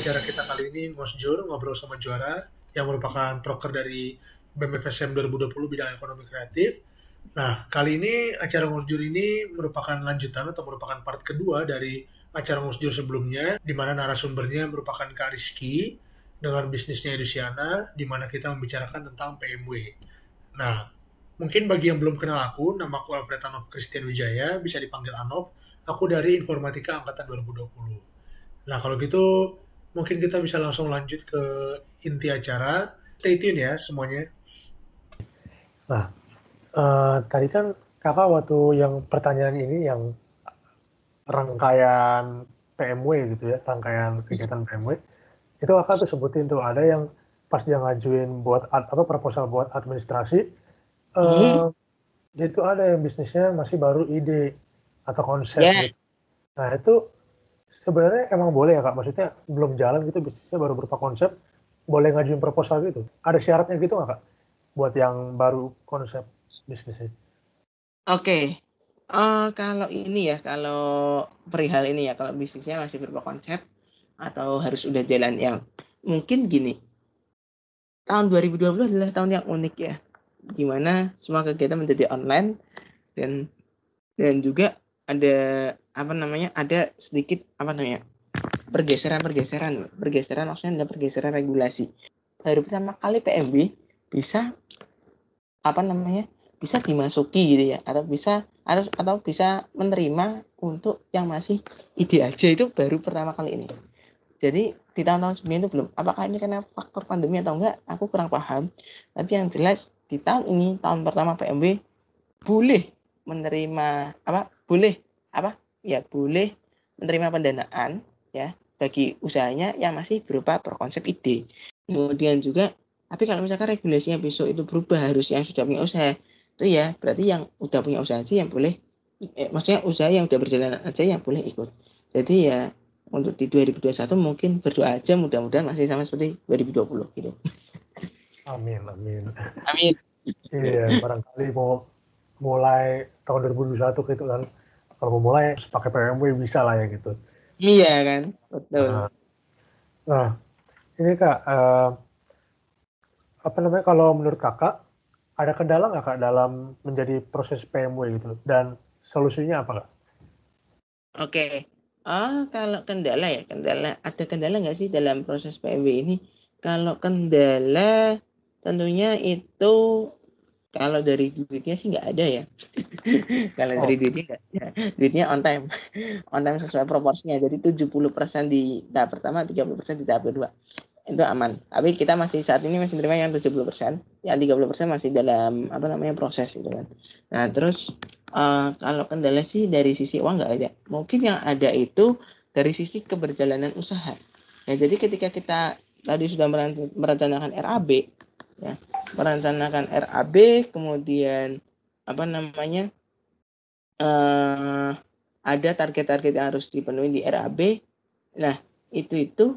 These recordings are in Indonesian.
acara kita kali ini Ngosjur, Ngobrol sama Juara, yang merupakan proker dari BMFSM 2020 bidang ekonomi kreatif. Nah, kali ini acara Ngosjur ini merupakan lanjutan atau merupakan part kedua dari acara Ngosjur sebelumnya, di mana narasumbernya merupakan Kak Rizky dengan bisnisnya Edusiana, di mana kita membicarakan tentang PMW. Nah, mungkin bagi yang belum kenal aku, nama aku Alfred Anov Christian Wijaya, bisa dipanggil Anov. Aku dari Informatika Angkatan 2020. Nah, kalau gitu mungkin kita bisa langsung lanjut ke inti acara. Stay tune ya semuanya. Nah, tadi kan kakak waktu yang pertanyaan ini yang rangkaian PMW gitu ya, rangkaian kegiatan PMW, itu kakak tuh sebutin tuh ada yang pas dia ngajuin buat proposal buat administrasi, Hmm, dia itu ada yang bisnisnya masih baru ide atau konsep ya, gitu. Nah itu sebenarnya emang boleh ya kak, maksudnya belum jalan gitu bisnisnya baru berupa konsep, boleh ngajuin proposal gitu. Ada syaratnya gitu nggak kak? Buat yang baru konsep bisnisnya. oke. Kalau ini ya, kalau perihal ini ya, kalau bisnisnya masih berupa konsep atau harus udah jalan yang mungkin gini. Tahun 2020 adalah tahun yang unik ya, di mana semua kegiatan menjadi online dan juga ada ada sedikit pergeseran maksudnya ada pergeseran regulasi. Baru pertama kali PMB bisa bisa dimasuki gitu ya, atau bisa menerima untuk yang masih ide aja, itu baru pertama kali ini. Jadi di tahun-tahun sebelumnya itu belum. Apakah ini karena faktor pandemi atau enggak, aku kurang paham. Tapi yang jelas di tahun ini, tahun pertama PMB boleh menerima boleh menerima pendanaan ya bagi usahanya yang masih berupa berkonsep ide. Kemudian juga, tapi kalau misalkan regulasinya besok itu berubah, harus yang sudah punya usaha, itu ya berarti yang udah punya usaha aja yang boleh, maksudnya usaha yang udah berjalan aja yang boleh ikut. Jadi ya untuk di 2021 mungkin berdoa aja, mudah-mudahan masih sama seperti 2020 gitu. Amin, amin. Amin. Iya, barangkali mau mulai tahun 2021 gitu kan. Kalau mau mulai pakai PMW bisa lah ya gitu. Iya kan, betul. Nah, nah ini kak, kalau menurut kakak ada kendala nggak kak dalam menjadi proses PMW gitu? Dan solusinya apa kak? Oke. Kalau ada kendala nggak sih dalam proses PMW ini? Kalau kendala tentunya itu, kalau dari duitnya sih nggak ada ya. Kalau dari Oh, duitnya nggak ada. Duitnya on time sesuai proporsinya. Jadi 70% di tahap pertama, 30% di tahap kedua. Itu aman. Tapi kita saat ini masih menerima yang 70%, yang 30% masih dalam proses gitu kan. Nah, terus kalau kendala sih dari sisi uang nggak ada. Mungkin yang ada itu dari sisi keberjalanan usaha. Nah, jadi ketika kita tadi sudah merencanakan RAB, ya, kemudian ada target-target yang harus dipenuhi di RAB. Nah, itu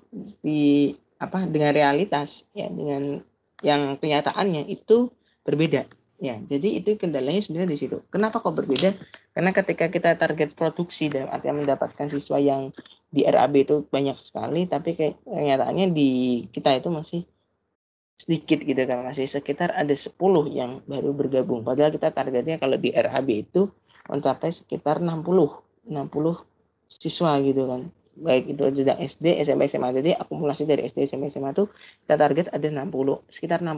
dengan realitas ya, dengan yang kenyataannya itu berbeda ya. Jadi itu kendalanya sebenarnya di situ. Kenapa kok berbeda? Karena ketika kita target produksi dalam artian mendapatkan siswa yang di RAB itu banyak sekali, tapi kenyataannya di kita itu masih sedikit gitu kan, masih sekitar ada 10 yang baru bergabung. Padahal kita targetnya kalau di RAB itu mencapai sekitar 60 siswa gitu kan. Baik itu jenjang SD, SMP, SMA. Jadi akumulasi dari SD, SMP, SMA itu kita target ada sekitar 60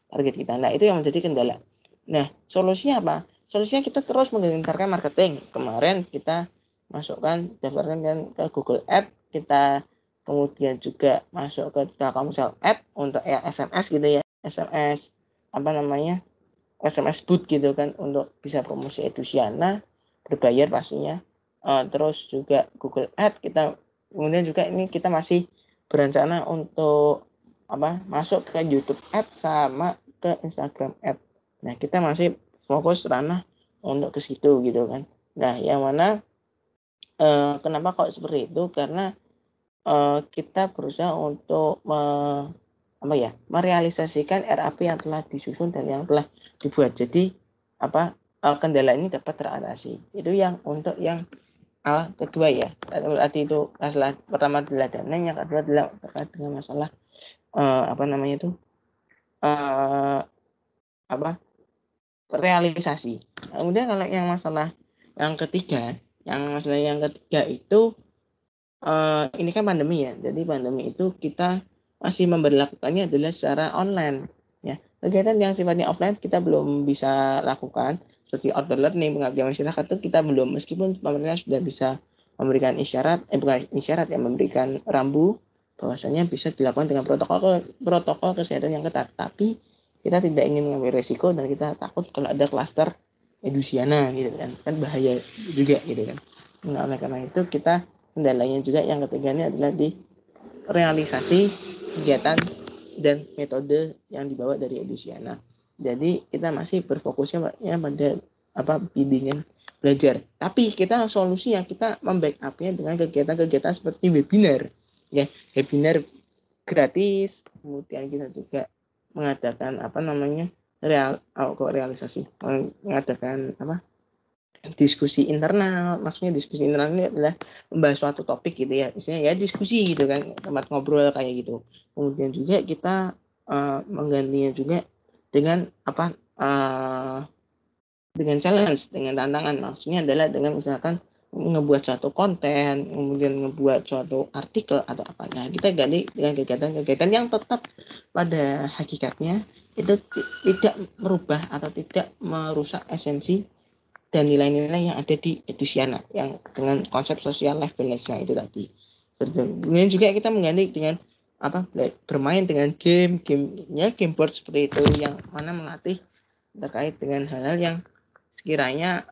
target kita. Nah, itu yang menjadi kendala. Nah, solusinya apa? Solusinya kita terus menggencarkan marketing. Kemarin kita daftarkan kan ke Google Ads, kita kemudian juga masuk ke Telkomsel Ads untuk yang SMS gitu ya. SMS SMS boot gitu kan, untuk bisa promosi Edusiana, berbayar pastinya. Terus juga Google Ads kemudian juga ini kita masih berencana untuk masuk ke YouTube Ads sama ke Instagram Ads. Nah, kita masih fokus ranah untuk ke situ gitu kan. Nah, yang mana kenapa kok seperti itu? Karena kita berusaha untuk merealisasikan RAP yang telah disusun dan yang telah dibuat. Jadi kendala ini dapat teratasi. Itu yang untuk yang kedua ya, berarti itu masalah pertama adalah dana, yang kedua adalah terkait dengan masalah realisasi. Kemudian kalau yang masalah yang ketiga itu ini kan pandemi ya. Jadi pandemi itu kita masih memberlakukannya adalah secara online. Ya, kegiatan yang sifatnya offline kita belum bisa lakukan, seperti outdoor learning, pengabdian masyarakat itu kita belum, meskipun pemerintah sudah bisa memberikan memberikan rambu bahwasanya bisa dilakukan dengan protokol kesehatan yang ketat. Tapi kita tidak ingin mengambil resiko dan kita takut kalau ada klaster Edusiana gitu kan bahaya juga gitu kan. Nah, oleh karena itu kita kendalanya juga yang ketiganya adalah di realisasi kegiatan dan metode yang dibawa dari Edusiana. Jadi kita masih berfokusnya pada bimbingan belajar. Tapi kita solusi yang kita membackup-nya dengan kegiatan-kegiatan seperti webinar. Ya, webinar gratis. Kemudian kita juga mengadakan mengadakan diskusi internal. Maksudnya diskusi internal ini adalah membahas suatu topik gitu ya, misalnya ya diskusi gitu kan, tempat ngobrol kayak gitu. Kemudian juga kita menggantinya juga dengan dengan challenge, dengan tantangan. Maksudnya adalah dengan misalkan ngebuat suatu konten, kemudian ngebuat suatu artikel atau apa. Nah, kita ganti dengan kegiatan-kegiatan yang tetap pada hakikatnya itu tidak merubah atau tidak merusak esensi dan nilai-nilai yang ada di Edusiana yang dengan konsep social life balance-nya itu tadi. Kemudian juga kita mengganti dengan bermain dengan game board seperti itu, yang mana melatih terkait dengan hal-hal yang sekiranya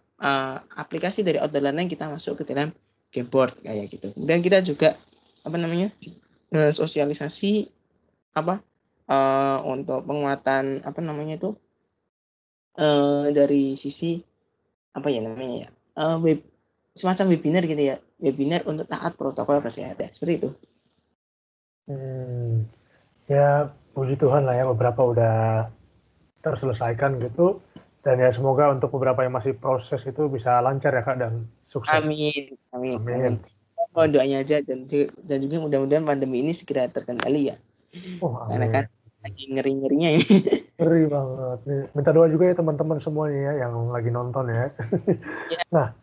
aplikasi dari outdoor learning kita masuk ke dalam game board kayak gitu. Kemudian kita juga sosialisasi untuk penguatan dari sisi semacam webinar gitu ya, webinar untuk taat protokol kesehatan seperti itu. Ya puji Tuhan lah ya, beberapa udah terselesaikan gitu, dan ya semoga untuk beberapa yang masih proses itu bisa lancar ya Kak, dan sukses. Amin. Oh, doanya aja, dan juga mudah-mudahan pandemi ini segera terkendali ya. Karena kan lagi ngeri-ngerinya ini. Ngeri banget. Minta doa juga ya teman-teman semuanya ya yang lagi nonton ya. Nah,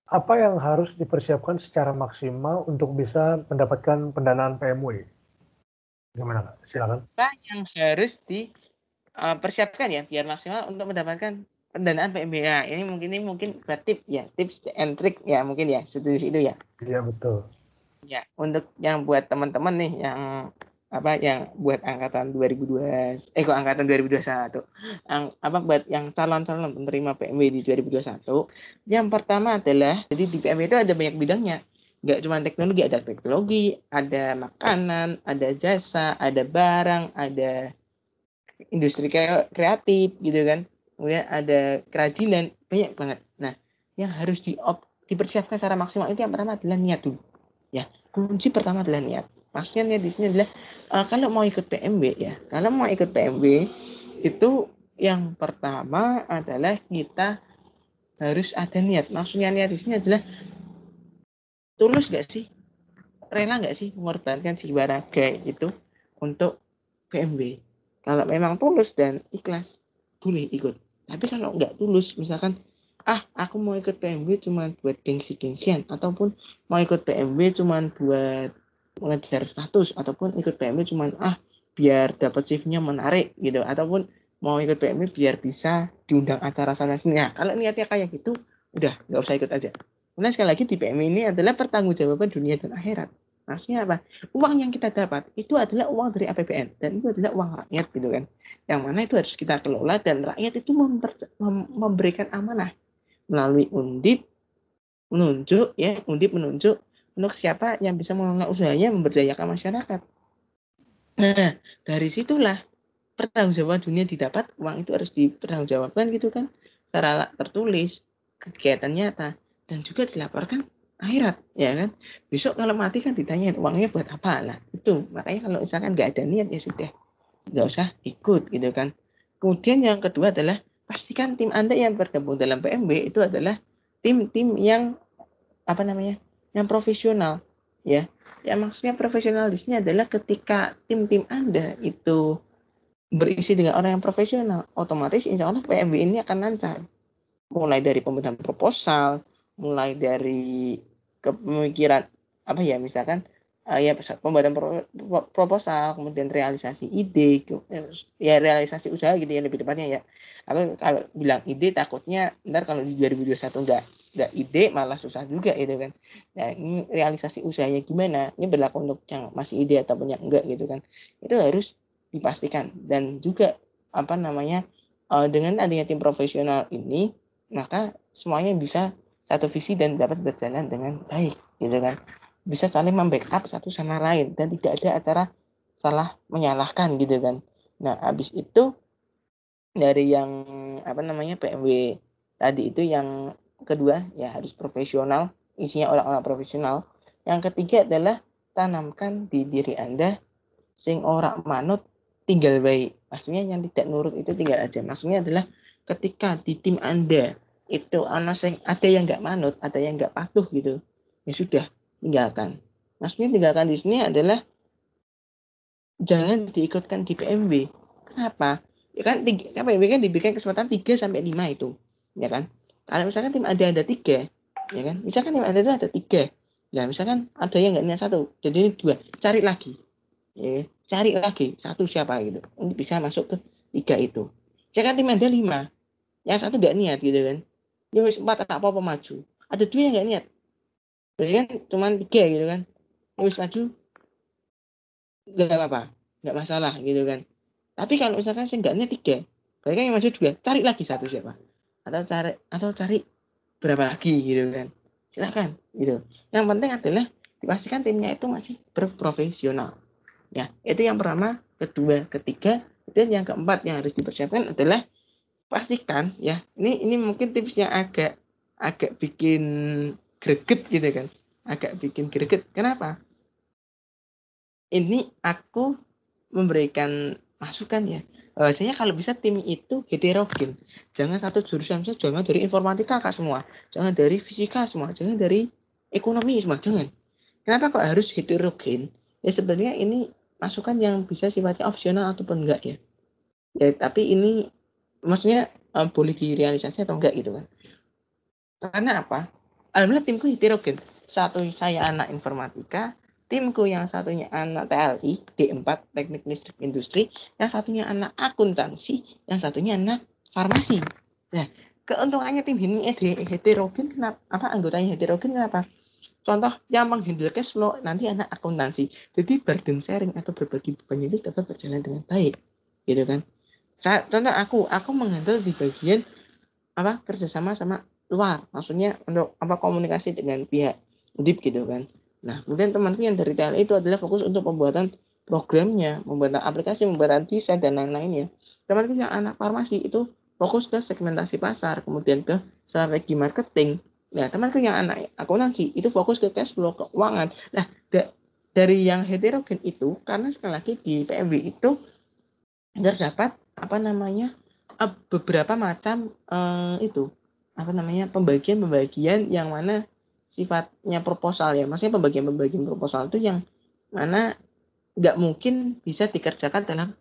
apa yang harus dipersiapkan secara maksimal untuk bisa mendapatkan pendanaan PMW? Gimana Kak? Silakan. Apa yang harus dipersiapkan ya biar maksimal untuk mendapatkan pendanaan PMW? Nah, ini mungkin tips and trick ya, mungkin ya, sejenis itu ya. Iya betul. Ya, untuk yang buat teman-teman nih yang buat angkatan 2021, buat yang calon-calon penerima PMW di 2021, yang pertama adalah, jadi di PMW itu ada banyak bidangnya, nggak cuma teknologi, ada makanan, ada jasa, ada barang, ada industri kreatif gitu kan, kemudian ada kerajinan, banyak banget. Nah, yang harus dipersiapkan secara maksimal itu yang pertama adalah niat dulu ya. Kunci pertama adalah niat. Maksudnya niat di sini adalah kalau mau ikut PMW itu yang pertama adalah kita harus ada niat. Maksudnya niat di sini adalah tulus gak sih, rela gak sih mengorbankan jiwa raga itu untuk PMW. Kalau memang tulus dan ikhlas, boleh ikut. Tapi kalau nggak tulus, misalkan aku mau ikut PMW cuma buat gengsi-gengsian, ataupun mau ikut PMW cuma buat mengejar status, ataupun ikut PMW cuma biar dapat CV-nya menarik gitu, ataupun mau ikut PMW biar bisa diundang acara sana sini. Nah, kalau niatnya kayak gitu, udah nggak usah ikut aja. Karena sekali lagi di PMW ini adalah pertanggungjawaban dunia dan akhirat. Maksudnya apa? Uang yang kita dapat itu adalah uang dari APBN, dan itu adalah uang rakyat gitu kan. Yang mana itu harus kita kelola, dan rakyat itu memberikan amanah melalui Undip menunjuk untuk siapa yang bisa mengelola usahanya, memberdayakan masyarakat. Nah, dari situlah pertanggungjawaban dunia didapat, uang itu harus dipertanggungjawabkan gitu kan, secara tertulis, kegiatan nyata, dan juga dilaporkan akhirat, ya kan. Besok kalau mati kan ditanyain uangnya buat apa lah. Itu makanya kalau misalkan nggak ada niat, ya sudah, nggak usah ikut gitu kan. Kemudian yang kedua adalah pastikan tim Anda yang bergabung dalam PMW itu adalah tim-tim yang yang profesional, ya. Ya maksudnya profesional di sini adalah ketika tim-tim Anda itu berisi dengan orang yang profesional, otomatis insya Allah PMB ini akan lancar. Mulai dari pembuatan proposal, mulai dari kepemikiran misalkan pembuatan proposal, kemudian realisasi ide, ya realisasi usaha gitu ya lebih tepatnya ya. Kalau bilang ide takutnya ntar kalau di 2021 nggak ide malah susah juga gitu kan. Nah ini realisasi usahanya gimana? Ini berlaku untuk yang masih ide ataupun yang enggak gitu kan. Itu harus dipastikan dan juga dengan adanya tim profesional ini maka semuanya bisa satu visi dan dapat berjalan dengan baik gitu kan, bisa saling membackup satu sama lain dan tidak ada acara salah menyalahkan gitu kan. Nah habis itu dari yang PMW tadi itu yang kedua ya harus profesional, isinya orang-orang profesional. Yang ketiga adalah tanamkan di diri Anda sing ora manut tinggal baik, maksudnya yang tidak nurut itu tinggal aja. Maksudnya adalah ketika di tim Anda itu ada yang nggak manut, ada yang nggak patuh gitu, ya sudah tinggalkan. Maksudnya tinggalkan di sini adalah jangan diikutkan di PMB. Kenapa? Ya kan PMB kan diberikan kesempatan 3-5 itu, ya kan? Kalau misalkan tim ada 3, ya kan? Misalkan tim ada 3, nah misalkan ada yang nggak niat 1, jadi 2, cari lagi. Ya, cari lagi 1 siapa gitu. Ini bisa masuk ke 3 itu. Misalkan tim ada 5, yang 1 nggak niat gitu kan. Ya wis 4 apa maju. Ada 2 yang nggak niat. Berarti kan cuma 3 gitu kan. Ya wis maju nggak apa-apa, nggak masalah gitu kan. Tapi kalau misalkan saya nggak niat 3, berarti kan yang maju 2, cari lagi 1 siapa. Atau cari berapa lagi gitu kan. Silakan gitu. Yang penting adalah dipastikan timnya itu masih berprofesional. Ya, itu yang pertama, kedua, ketiga, dan yang keempat yang harus dipersiapkan adalah pastikan ya. Ini mungkin tips yang agak bikin greget gitu kan. Agak bikin greget. Kenapa? Ini aku memberikan masukan ya. Bahwasanya kalau bisa tim itu heterogen. Jangan satu jurusan saja, jangan dari informatika Kak semua. Jangan dari fisika semua, jangan dari ekonomi semua, jangan. Kenapa kok harus heterogen? Ya sebenarnya ini masukan yang bisa sifatnya opsional ataupun enggak ya. Ya tapi ini maksudnya boleh direalisasi atau enggak gitu kan. Karena apa? Alhamdulillah timku heterogen. Satu saya anak informatika, timku yang satunya anak TLI, D4 Teknik Listrik Industri, yang satunya anak akuntansi, yang satunya anak farmasi. Nah, keuntungannya tim ini heterogen kenapa? Anggotanya heterogen kenapa? Contoh yang menghandle cash flow nanti anak akuntansi. Jadi burden sharing atau berbagi beban itu dapat berjalan dengan baik, gitu kan? Contoh aku menghandle di bagian kerjasama sama luar, maksudnya untuk komunikasi dengan pihak undip gitu kan. Nah kemudian temanku yang dari TLI itu adalah fokus untuk pembuatan programnya, membuat aplikasi, membuat desain dan lain-lainnya. Temanku yang anak farmasi itu fokus ke segmentasi pasar, kemudian ke strategi marketing. Nah temanku yang anak akuntansi itu fokus ke cash flow, keuangan. Nah dari yang heterogen itu, karena sekali lagi di PMB itu terdapat beberapa macam pembagian yang mana sifatnya proposal ya, maksudnya pembagian proposal itu yang mana nggak mungkin bisa dikerjakan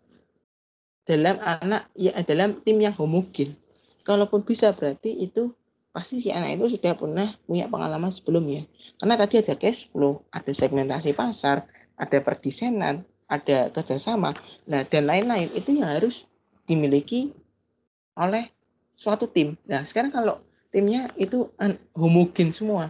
dalam tim yang homogen. Kalaupun bisa berarti itu pasti si anak itu sudah pernah punya pengalaman sebelumnya. Karena tadi ada cash flow, ada segmentasi pasar, ada perdesainan, ada kerjasama, nah dan lain-lain itu yang harus dimiliki oleh suatu tim. Nah sekarang kalau timnya itu homogen semua,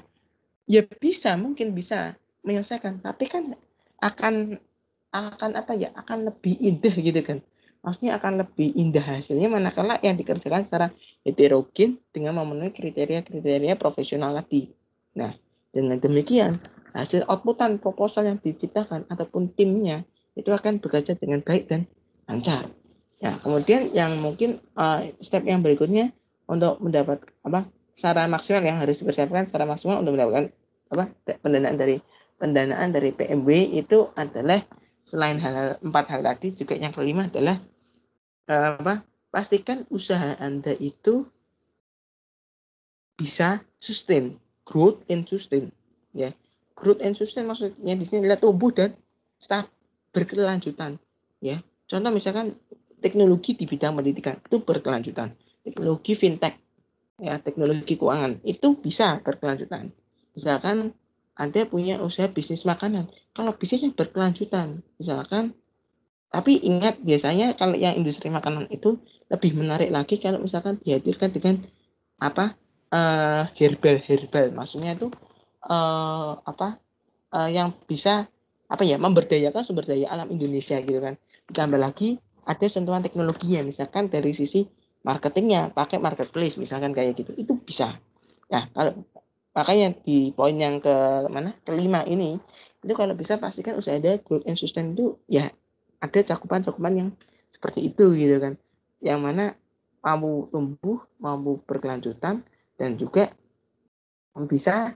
ya mungkin bisa menyelesaikan, tapi kan akan akan lebih indah gitu kan. Maksudnya akan lebih indah hasilnya manakala yang dikerjakan secara heterogen dengan memenuhi kriteria profesional tadi. Nah, dengan demikian hasil outputan proposal yang diciptakan ataupun timnya itu akan bekerja dengan baik dan lancar. Nah, kemudian yang mungkin step yang berikutnya untuk mendapat secara maksimal yang harus dipersiapkan secara maksimal untuk mendapatkan pendanaan dari PMB itu adalah selain 4 hal tadi juga yang kelima adalah pastikan usaha Anda itu bisa sustain growth and sustain. Ya, growth and sustain maksudnya di sini adalah tumbuh dan berkelanjutan. Ya, contoh misalkan teknologi di bidang pendidikan itu berkelanjutan, teknologi fintech, ya teknologi keuangan itu bisa berkelanjutan. Misalkan Anda punya usaha bisnis makanan, kalau bisnisnya berkelanjutan, misalkan, tapi ingat biasanya kalau yang industri makanan itu lebih menarik lagi kalau misalkan dihadirkan dengan apa herbal, maksudnya itu yang bisa memberdayakan sumber daya alam Indonesia gitu kan. Ditambah lagi ada sentuhan teknologinya, misalkan dari sisi marketingnya pakai marketplace misalkan kayak gitu, itu bisa. Nah, kalau makanya di poin yang kelima ini, itu kalau bisa pastikan usaha ada growth and sustain itu ya ada cakupan-cakupan yang seperti itu gitu kan, yang mana mampu tumbuh, mampu berkelanjutan, dan juga bisa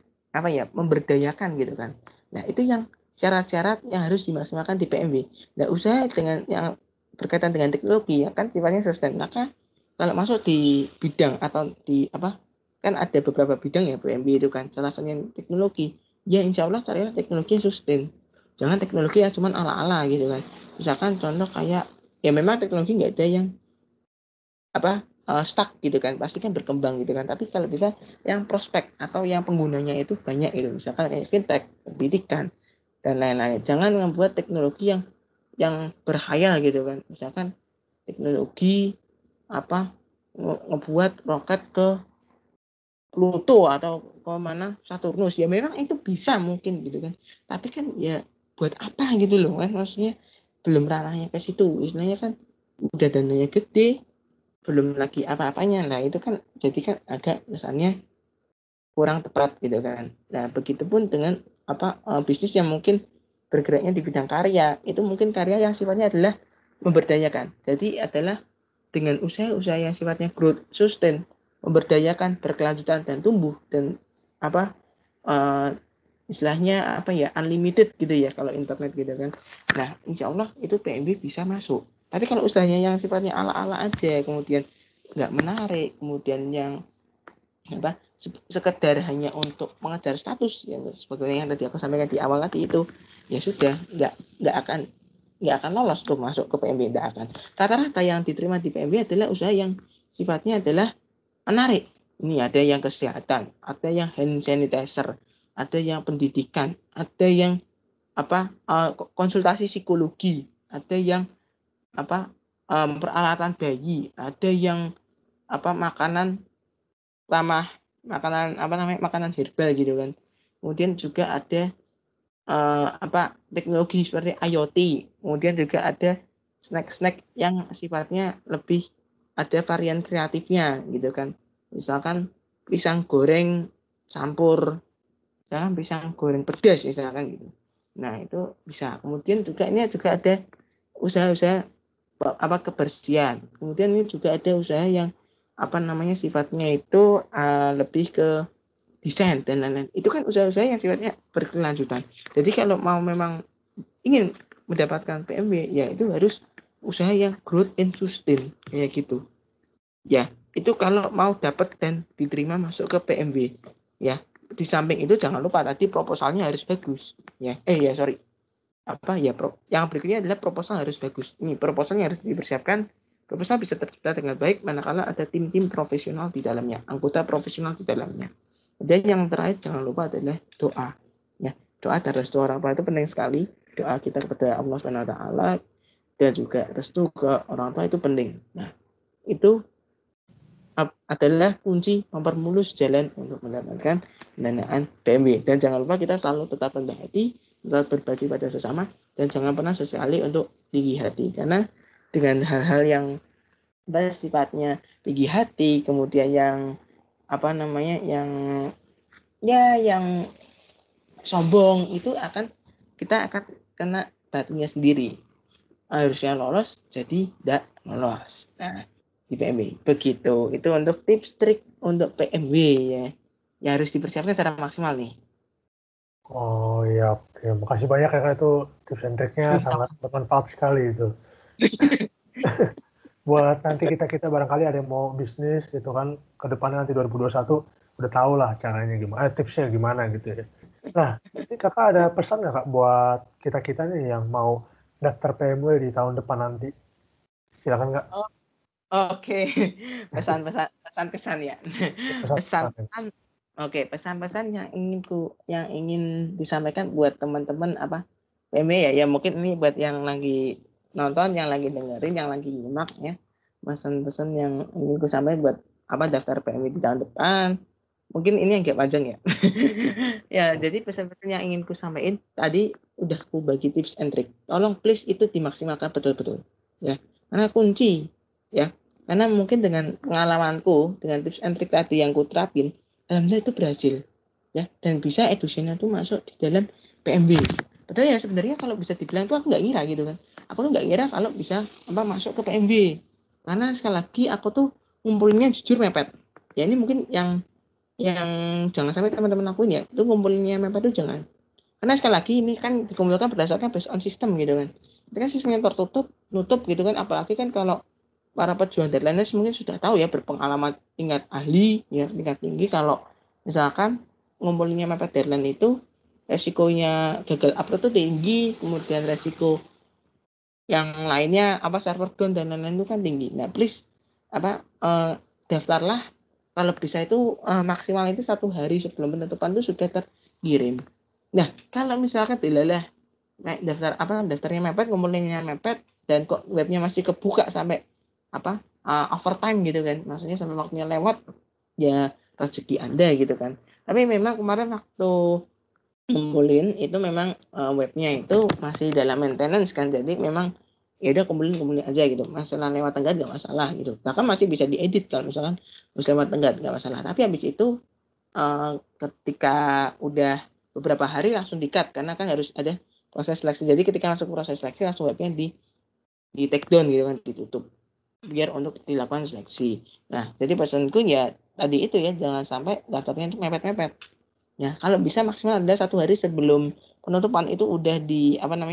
memberdayakan gitu kan. Nah, itu yang syarat-syarat yang harus dimaksimalkan di PMB. Nah, usaha dengan yang berkaitan dengan teknologi ya kan sifatnya sustain. Maka kalau masuk di bidang atau di kan ada beberapa bidang ya PMB itu kan, salah satunya teknologi. Ya insya Allah carilah teknologi yang sustain. Jangan teknologi yang cuma ala-ala gitu kan. Misalkan contoh kayak ya memang teknologi nggak ada yang stuck gitu kan, pasti kan berkembang gitu kan. Tapi kalau bisa yang prospek atau yang penggunanya itu banyak gitu, misalkan kayak fintech, pendidikan, dan lain-lain. Jangan membuat teknologi yang berhayal gitu kan. Misalkan teknologi ngebuat roket ke Pluto atau ke mana Saturnus, ya memang itu bisa mungkin gitu kan. Tapi kan ya buat apa gitu loh kan, maksudnya belum ranahnya ke situ. Istilahnya kan udah dananya gede, belum lagi apa-apanya. Nah, itu kan jadi kan agak kesannya kurang tepat gitu kan. Nah, begitupun dengan bisnis yang mungkin bergeraknya di bidang karya, itu mungkin karya yang sifatnya adalah memberdayakan. Jadi adalah dengan usaha-usaha yang sifatnya growth, sustain, memberdayakan, berkelanjutan dan tumbuh, dan istilahnya unlimited gitu ya kalau internet gitu kan. Nah, insya Allah itu PMB bisa masuk. Tapi kalau usahanya yang sifatnya ala-ala aja, kemudian nggak menarik, kemudian yang sekedar hanya untuk mengejar status yang sebagaimana yang tadi aku sampaikan di awal tadi, itu ya sudah nggak akan lolos untuk masuk ke PMB, nggak akan. Rata-rata yang diterima di PMB adalah usaha yang sifatnya adalah menarik. Ini ada yang kesehatan, ada yang hand sanitizer, ada yang pendidikan, ada yang konsultasi psikologi, ada yang peralatan bayi, ada yang makanan ramah, makanan herbal gitu kan. Kemudian juga ada teknologi seperti IoT. Kemudian juga ada snack-snack yang sifatnya lebih ada varian kreatifnya gitu kan. Misalkan pisang goreng campur, misalkan pisang goreng pedas misalkan gitu. Nah, itu bisa. Kemudian juga ini juga ada usaha-usaha kebersihan. Kemudian ini juga ada usaha yang sifatnya itu lebih ke desain dan lain-lain. Itu kan usaha-usaha yang sifatnya berkelanjutan. Jadi kalau mau memang ingin mendapatkan PMB, ya itu harus usaha yang growth and sustain kayak gitu. Ya, itu kalau mau dapat dan diterima masuk ke PMB. Ya, di samping itu jangan lupa tadi proposalnya harus bagus. Ya, yang berikutnya adalah proposal harus bagus. Ini proposalnya harus dipersiapkan. Proposal bisa tercipta dengan baik manakala ada tim-tim profesional di dalamnya, anggota profesional di dalamnya. Dan yang terakhir jangan lupa adalah doa. Ya, doa dan restu orang tua itu penting sekali. Doa kita kepada Allah SWT dan juga restu ke orang tua itu penting. Nah, itu adalah kunci mempermulus jalan untuk mendapatkan pendanaan PMB. Dan jangan lupa kita selalu tetap rendah hati, tetap berbagi pada sesama, dan jangan pernah sesekali untuk tinggi hati. Karena dengan hal-hal yang sifatnya tinggi hati, kemudian yang yang sombong, itu kita akan kena batunya sendiri. Harusnya lolos jadi tidak lolos. Nah, di PMB begitu. Itu untuk tips trik untuk PMB ya, yang harus dipersiapkan secara maksimal nih. Oh iya, oke. Makasih banyak ya Kak, itu tips and triknya sangat bermanfaat sekali itu. Buat nanti kita barangkali ada yang mau bisnis gitu kan, ke depannya nanti 2021, udah tahu lah caranya gimana, tipsnya gimana gitu ya. Nah, ini kakak ada pesan nggak kak buat kita nih yang mau daftar PMW di tahun depan nanti? Silakan kak. Oh, oke. Pesan-pesan pesan kesan ya. Pesan-pesan. Pesan-pesan oke, pesan-pesan yang ingin disampaikan buat teman-teman apa PMW ya. Ya mungkin ini buat yang lagi nonton, yang lagi dengerin, yang lagi nyimak ya. Pesan-pesan yang ingin ku sampaikan buat apa daftar PMW di tahun depan. Mungkin ini yang agak panjang ya. Ya, jadi pesan-pesan yang ingin ku sampaikan tadi udah ku bagi tips and trick. Tolong please itu dimaksimalkan betul-betul. Ya, karena kunci ya. Karena mungkin dengan pengalamanku, dengan tips and trick tadi yang ku terapin, alhamdulillah itu berhasil. Ya, dan bisa edusinya tuh masuk di dalam PMB. Padahal ya sebenarnya kalau bisa dibilang tuh aku nggak ngira gitu kan. Aku tuh nggak ngira kalau bisa apa masuk ke PMB. Karena sekali lagi aku tuh ngumpulinnya jujur mepet. Ya ini mungkin yang jangan sampai teman-teman aku ya itu ngumpulinnya mepet itu jangan, karena sekali lagi ini kan dikumpulkan berdasarkan based on system gitu kan, itu kan sistemnya tertutup nutup gitu kan, apalagi kan kalau para pejuang deadliners mungkin sudah tahu ya, berpengalaman tingkat ahli ya tingkat tinggi, kalau misalkan ngumpulinnya mepet deadline itu resikonya gagal upload itu tinggi, kemudian resiko yang lainnya apa server down dan lain-lain itu kan tinggi. Nah please apa daftarlah kalau bisa itu maksimal itu 1 hari sebelum penutupan itu sudah terkirim. Nah kalau misalkan dilalah naik daftarnya mepet, ngumpulinnya mepet, dan kok webnya masih kebuka sampai apa overtime gitu kan, maksudnya sampai waktunya lewat, ya rezeki Anda gitu kan. Tapi memang kemarin waktu ngumpulin itu memang webnya itu masih dalam maintenance kan, jadi memang ya udah kumpulin aja gitu, masalah lewat tenggat nggak masalah gitu, bahkan masih bisa diedit kalau misalkan harus lewat tenggat nggak masalah. Tapi habis itu ketika udah beberapa hari langsung di-cut karena kan harus ada proses seleksi, jadi ketika masuk proses seleksi langsung webnya di take down gitu kan, ditutup biar untuk dilakukan seleksi. Nah jadi pesanku ya tadi itu ya, jangan sampai daftarnya itu mepet-mepet. Ya, kalau bisa maksimal ada 1 hari sebelum penutupan itu udah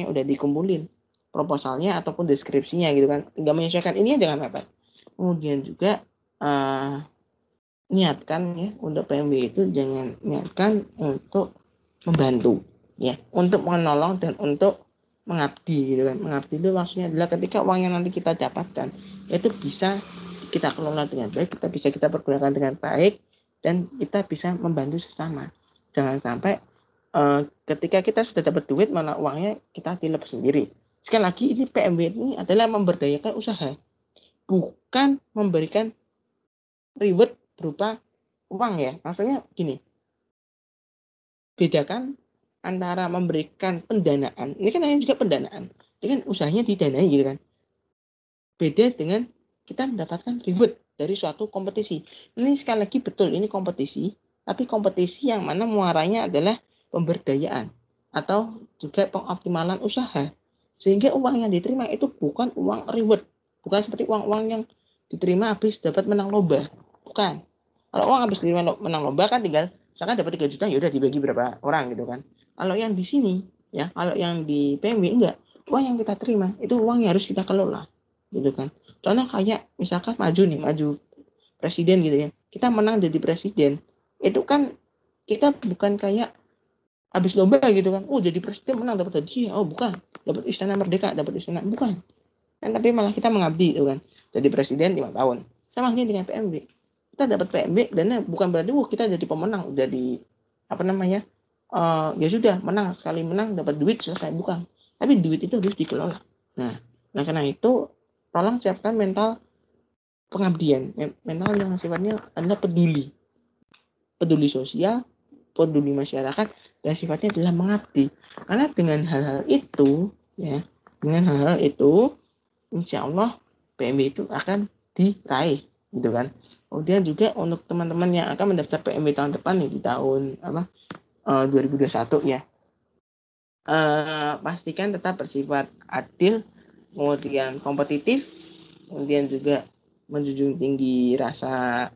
udah dikumpulin proposalnya ataupun deskripsinya gitu kan. Tinggal menyesuaikan ini jangan mepet. Kemudian juga niatkan ya untuk PMB itu jangan niatkan untuk membantu ya, untuk menolong dan untuk mengabdi gitu kan. Mengabdi itu maksudnya adalah ketika uang yang nanti kita dapatkan itu bisa kita kelola dengan baik, kita pergunakan dengan baik, dan kita bisa membantu sesama. Jangan sampai ketika kita sudah dapat duit malah uangnya kita tilep sendiri. Sekali lagi ini PMB ini adalah memberdayakan usaha, bukan memberikan reward berupa uang ya. Maksudnya gini, bedakan antara memberikan pendanaan, ini kan namanya juga pendanaan, ini kan usahanya didanai gitu kan. Beda dengan kita mendapatkan reward dari suatu kompetisi. Ini sekali lagi betul, ini kompetisi, tapi kompetisi yang mana muaranya adalah pemberdayaan atau juga pengoptimalan usaha. Sehingga uang yang diterima itu bukan uang reward, bukan seperti uang-uang yang diterima habis dapat menang lomba. Bukan. Kalau uang habis diterima menang lomba kan tinggal misalkan dapat 3 juta ya udah dibagi berapa orang gitu kan. Kalau yang di sini ya, kalau yang di PMB enggak. Uang yang kita terima itu uang yang harus kita kelola gitu kan. Contoh kayak misalkan maju presiden gitu ya, kita menang jadi presiden, itu kan kita bukan kayak habis lomba gitu kan, oh jadi presiden menang dapat hadiah, oh bukan, dapat istana merdeka, dapat istana, bukan kan, tapi malah kita mengabdi gitu kan, jadi presiden 5 tahun. Sama halnya dengan PMB, kita dapat PMB dan bukan berarti kita jadi pemenang, jadi ya sudah menang, sekali menang dapat duit selesai, bukan, tapi duit itu harus dikelola. Nah karena itu tolong siapkan mental pengabdian, mental yang sifatnya adalah peduli sosial, peduli masyarakat, dan sifatnya adalah mengabdi. Karena dengan hal-hal itu ya, insya Allah PMB itu akan diraih gitu kan. Kemudian juga untuk teman-teman yang akan mendaftar PMB tahun depan nih, di tahun 2021 ya, pastikan tetap bersifat adil, kemudian kompetitif, kemudian juga menjunjung tinggi rasa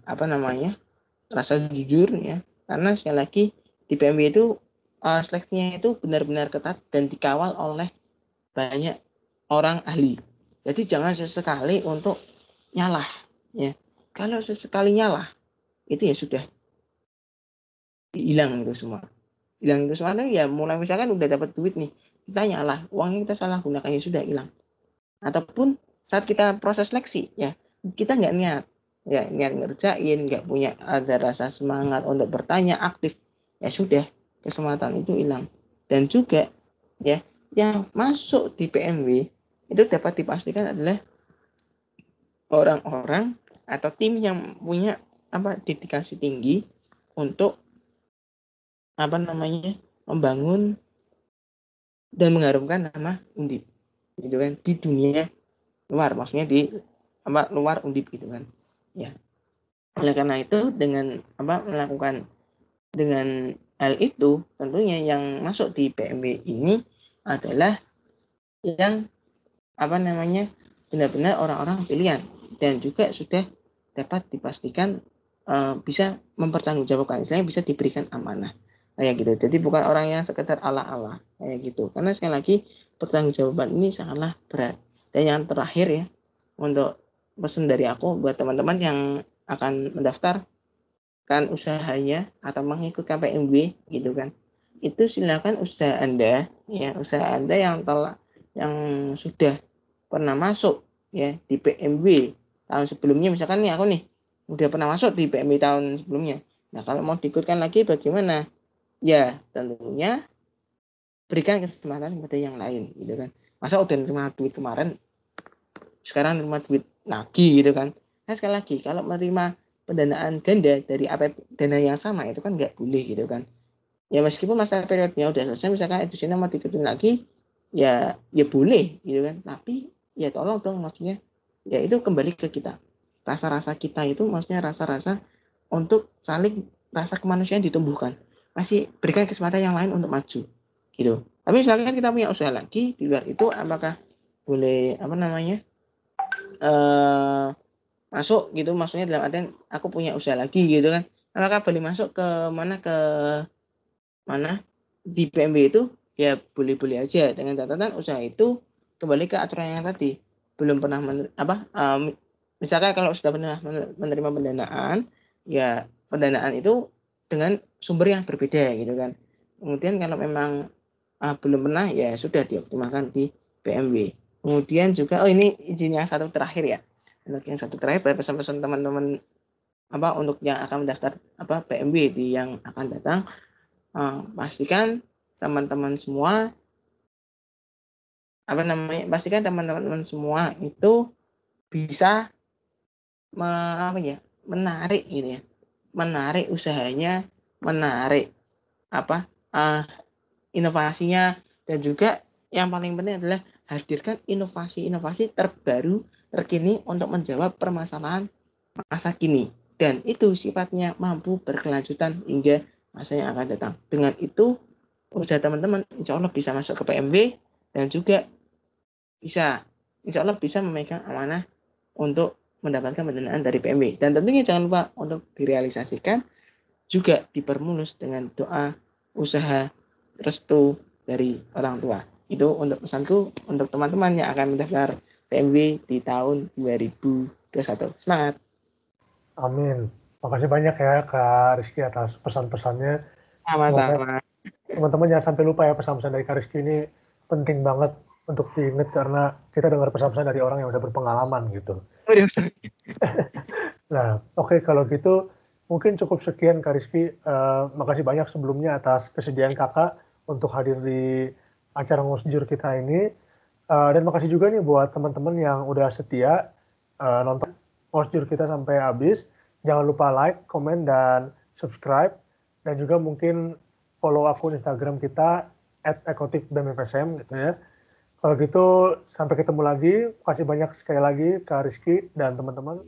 jujur ya, karena sekali lagi di PMB itu seleksinya itu benar-benar ketat dan dikawal oleh banyak orang ahli. Jadi jangan sesekali untuk nyalah ya. Kalau sesekali nyalah itu ya sudah hilang itu semua. Hilang itu semua ya mulai misalkan udah dapat duit nih, kita nyalah, uangnya kita salah gunakan ya sudah hilang. Ataupun saat kita proses seleksi ya, kita nggak niat ngerjain, nggak punya ada rasa semangat untuk bertanya aktif, ya sudah kesempatan itu hilang. Dan juga ya yang masuk di PMW itu dapat dipastikan adalah orang-orang atau tim yang punya dedikasi tinggi untuk membangun dan mengharumkan nama Undip gitu kan di dunia luar, maksudnya di luar Undip gitu kan ya. Oleh karena itu dengan melakukan dengan hal itu, tentunya yang masuk di PMW ini adalah yang benar-benar orang-orang pilihan dan juga sudah dapat dipastikan bisa mempertanggungjawabkan, istilahnya bisa diberikan amanah kayak gitu. Jadi bukan orang yang sekedar ala-ala kayak gitu. Karena sekali lagi pertanggungjawaban ini sangatlah berat. Dan yang terakhir ya, untuk pesan dari aku buat teman-teman yang akan mendaftarkan usahanya atau mengikut KPMW gitu kan, itu silakan usaha Anda yang sudah pernah masuk ya di PMW tahun sebelumnya, misalkan nih aku nih udah pernah masuk di PMW tahun sebelumnya. Nah kalau mau diikutkan lagi bagaimana? Ya tentunya berikan kesempatan kepada yang lain gitu kan. Masa udah nerima duit kemarin sekarang nerima duit lagi gitu kan. Nah sekali lagi kalau menerima pendanaan ganda dari dana yang sama itu kan nggak boleh gitu kan. Ya meskipun masa periodenya udah selesai, misalkan edisinya mau diikutin lagi ya boleh gitu kan, tapi ya tolong dong, maksudnya ya itu kembali ke kita, rasa-rasa kita itu, maksudnya rasa-rasa untuk saling rasa kemanusiaan ditumbuhkan, masih berikan kesempatan yang lain untuk maju gitu. Tapi misalkan kita punya usaha lagi di luar itu, apakah boleh masuk gitu, maksudnya dalam artian aku punya usaha lagi gitu kan, apakah boleh masuk ke mana di PMB itu? Ya boleh-boleh aja, dengan catatan usaha itu kembali ke aturan yang tadi, belum pernah misalkan kalau sudah pernah menerima pendanaan, ya pendanaan itu dengan sumber yang berbeda gitu kan. Kemudian kalau memang belum pernah, ya sudah dioptimalkan di PMW. Kemudian juga ini izin yang satu terakhir ya, untuk yang satu terakhir pesan-pesan teman-teman untuk yang akan mendaftar PMW di yang akan datang. Pastikan teman-teman semua itu bisa menarik gitu ya, menarik usahanya, menarik inovasinya, dan juga yang paling penting adalah hadirkan inovasi-inovasi terbaru terkini untuk menjawab permasalahan masa kini, dan itu sifatnya mampu berkelanjutan hingga masa yang akan datang. Dengan itu usaha teman-teman insya Allah bisa masuk ke PMW dan juga insya Allah bisa memegang amanah untuk mendapatkan pendanaan dari PMW. Dan tentunya jangan lupa untuk direalisasikan, juga dipermulus dengan doa, usaha, restu dari orang tua. Itu untuk pesanku untuk teman-teman yang akan mendaftar PMW di tahun 2021. Semangat! Amin. Makasih banyak ya Kak Rizky atas pesan-pesannya. Sama-sama. Teman-teman jangan sampai lupa ya, pesan-pesan dari Kak Rizky ini penting banget untuk diingat, karena kita dengar pesan-pesan dari orang yang udah berpengalaman gitu. Nah, oke, kalau gitu mungkin cukup sekian Kak Rizky. Makasih banyak sebelumnya atas kesediaan Kakak untuk hadir di acara ngosjur kita ini. Dan makasih juga nih buat teman-teman yang udah setia nonton ngosjur kita sampai habis. Jangan lupa like, komen, dan subscribe. Dan juga mungkin follow akun Instagram kita @ekotifbmfsm gitu ya. Kalau gitu sampai ketemu lagi. Makasih banyak sekali lagi Kak Rizky dan teman-teman.